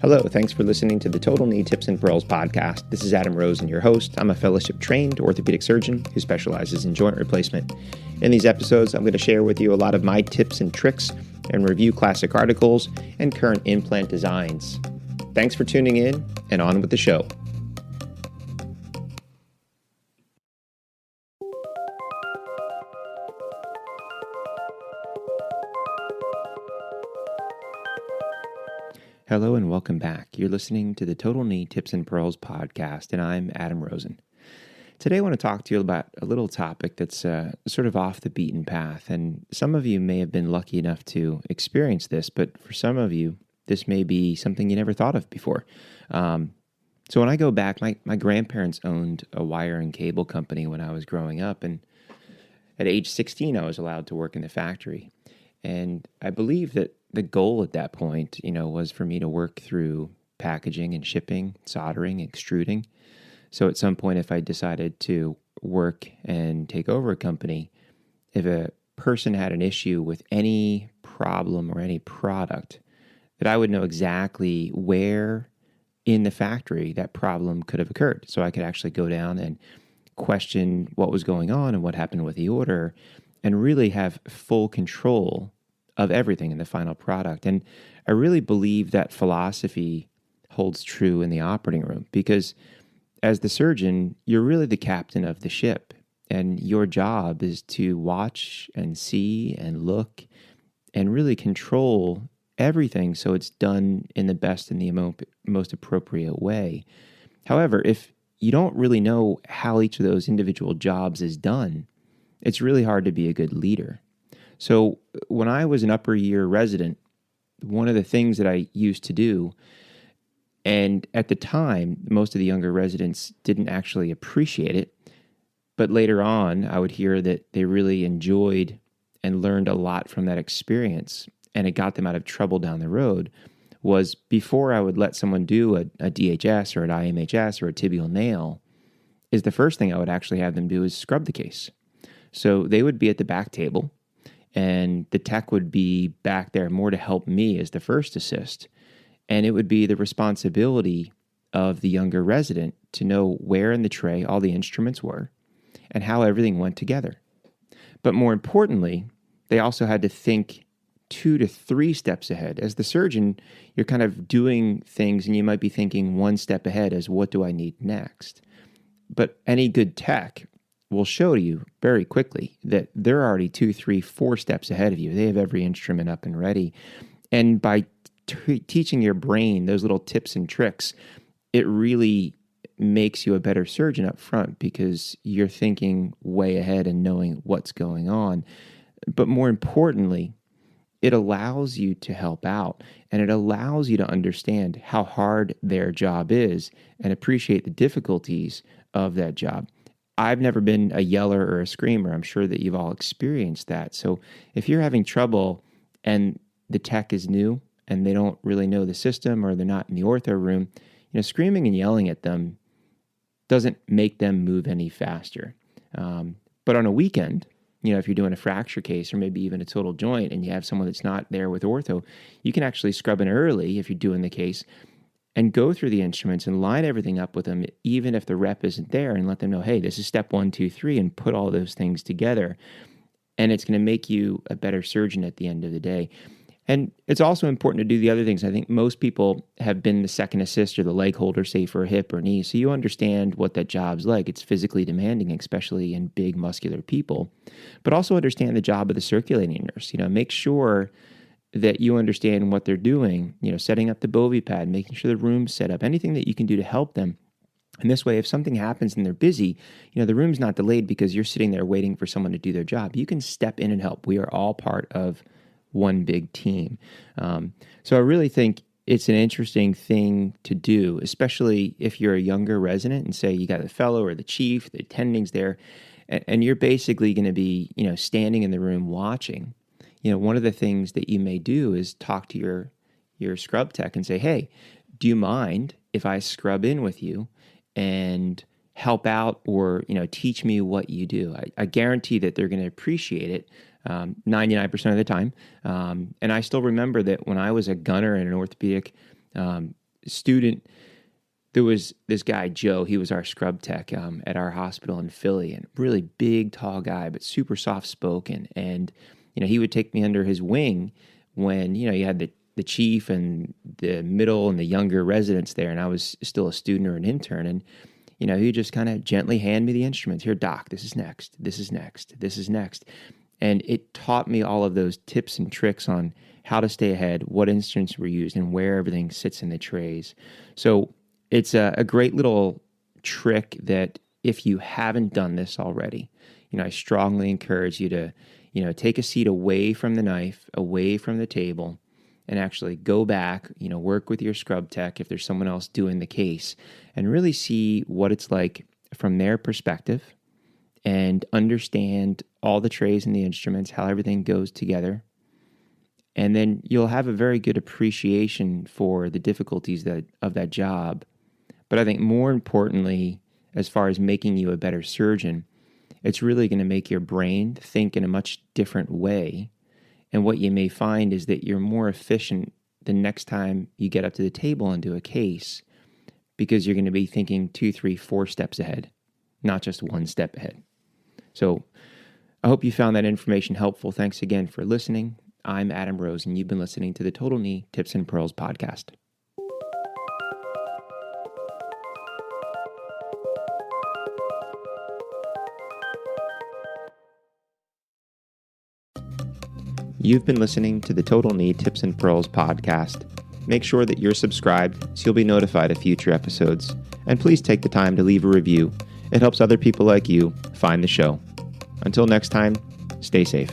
Hello, thanks for listening to the Total Knee Tips and Pearls podcast. This is Adam Rosen, your host. I'm a fellowship-trained orthopedic surgeon who specializes in joint replacement. In these episodes, I'm going to share with you a lot of my tips and tricks and review classic articles and current implant designs. Thanks for tuning in, and on with the show. Hello and welcome back. You're listening to the Total Knee Tips and Pearls podcast, and I'm Adam Rosen. Today I want to talk to you about a little topic that's sort of off the beaten path, and some of you may have been lucky enough to experience this, but for some of you, this may be something you never thought of before. So when I go back, my grandparents owned a wire and cable company when I was growing up, and at age 16 I was allowed to work in the factory. And I believe that the goal at that point, was for me to work through packaging and shipping, soldering, extruding. So at some point, if I decided to work and take over a company, if a person had an issue with any problem or any product, that I would know exactly where in the factory that problem could have occurred. So I could actually go down and question what was going on and what happened with the order and really have full control of everything in the final product. And I really believe that philosophy holds true in the operating room because as the surgeon, you're really the captain of the ship. And your job is to watch and see and look and really control everything so it's done in the best and the most appropriate way. However, if you don't really know how each of those individual jobs is done, it's really hard to be a good leader. So when I was an upper year resident, one of the things that I used to do, and at the time, most of the younger residents didn't actually appreciate it, but later on, I would hear that they really enjoyed and learned a lot from that experience, and it got them out of trouble down the road, was before I would let someone do a DHS or an IMHS or a tibial nail, is the first thing I would actually have them do is scrub the case. So they would be at the back table, and the tech would be back there more to help me as the first assist. And it would be the responsibility of the younger resident to know where in the tray all the instruments were and how everything went together. But more importantly, they also had to think 2 to 3 steps ahead. As the surgeon, you're kind of doing things and you might be thinking one step ahead as what do I need next? But any good tech will show you very quickly that they're already 2, 3, 4 steps ahead of you. They have every instrument up and ready. And by teaching your brain those little tips and tricks, it really makes you a better surgeon up front because you're thinking way ahead and knowing what's going on. But more importantly, it allows you to help out and it allows you to understand how hard their job is and appreciate the difficulties of that job. I've never been a yeller or a screamer. I'm sure that you've all experienced that. So if you're having trouble and the tech is new and they don't really know the system or they're not in the ortho room, screaming and yelling at them doesn't make them move any faster. But on a weekend, if you're doing a fracture case or maybe even a total joint and you have someone that's not there with ortho, you can actually scrub in early if you're doing the case and go through the instruments and line everything up with them, even if the rep isn't there, and let them know, hey, this is step 1, 2, 3, and put all those things together. And it's going to make you a better surgeon at the end of the day. And it's also important to do the other things. I think most people have been the second assist or the leg holder, say for a hip or knee, so you understand what that job's like. It's physically demanding, especially in big muscular people. But also understand the job of the circulating nurse. Make sure that you understand what they're doing, setting up the bovie pad, making sure the room's set up, anything that you can do to help them. And this way, if something happens and they're busy, the room's not delayed because you're sitting there waiting for someone to do their job. You can step in and help. We are all part of one big team. So I really think it's an interesting thing to do, especially if you're a younger resident and say you got the fellow or the chief, the attending's there, and you're basically going to be, standing in the room watching. One of the things that you may do is talk to your scrub tech and say, hey, do you mind if I scrub in with you and help out or, teach me what you do? I guarantee that they're going to appreciate it 99% of the time. And I still remember that when I was a gunner in an orthopedic student, there was this guy, Joe. He was our scrub tech at our hospital in Philly, and really big, tall guy, but super soft-spoken. And, he would take me under his wing when, you had the chief and the middle and the younger residents there, and I was still a student or an intern. And, he would just kind of gently hand me the instruments. Here, doc, this is next, this is next, this is next. And it taught me all of those tips and tricks on how to stay ahead, what instruments were used, and where everything sits in the trays. So it's a great little trick that if you haven't done this already, I strongly encourage you to, take a seat away from the knife, away from the table, and actually go back, work with your scrub tech if there's someone else doing the case, and really see what it's like from their perspective and understand all the trays and the instruments, how everything goes together. And then you'll have a very good appreciation for the difficulties of that job. But I think more importantly, as far as making you a better surgeon, it's really going to make your brain think in a much different way. And what you may find is that you're more efficient the next time you get up to the table and do a case, because you're going to be thinking 2, 3, 4 steps ahead, not just one step ahead. So I hope you found that information helpful. Thanks again for listening. I'm Adam Rosen. You've been listening to the Total Knee Tips and Pearls podcast. You've been listening to the Total Knee Tips and Pearls podcast. Make sure that you're subscribed so you'll be notified of future episodes. And please take the time to leave a review. It helps other people like you find the show. Until next time, stay safe.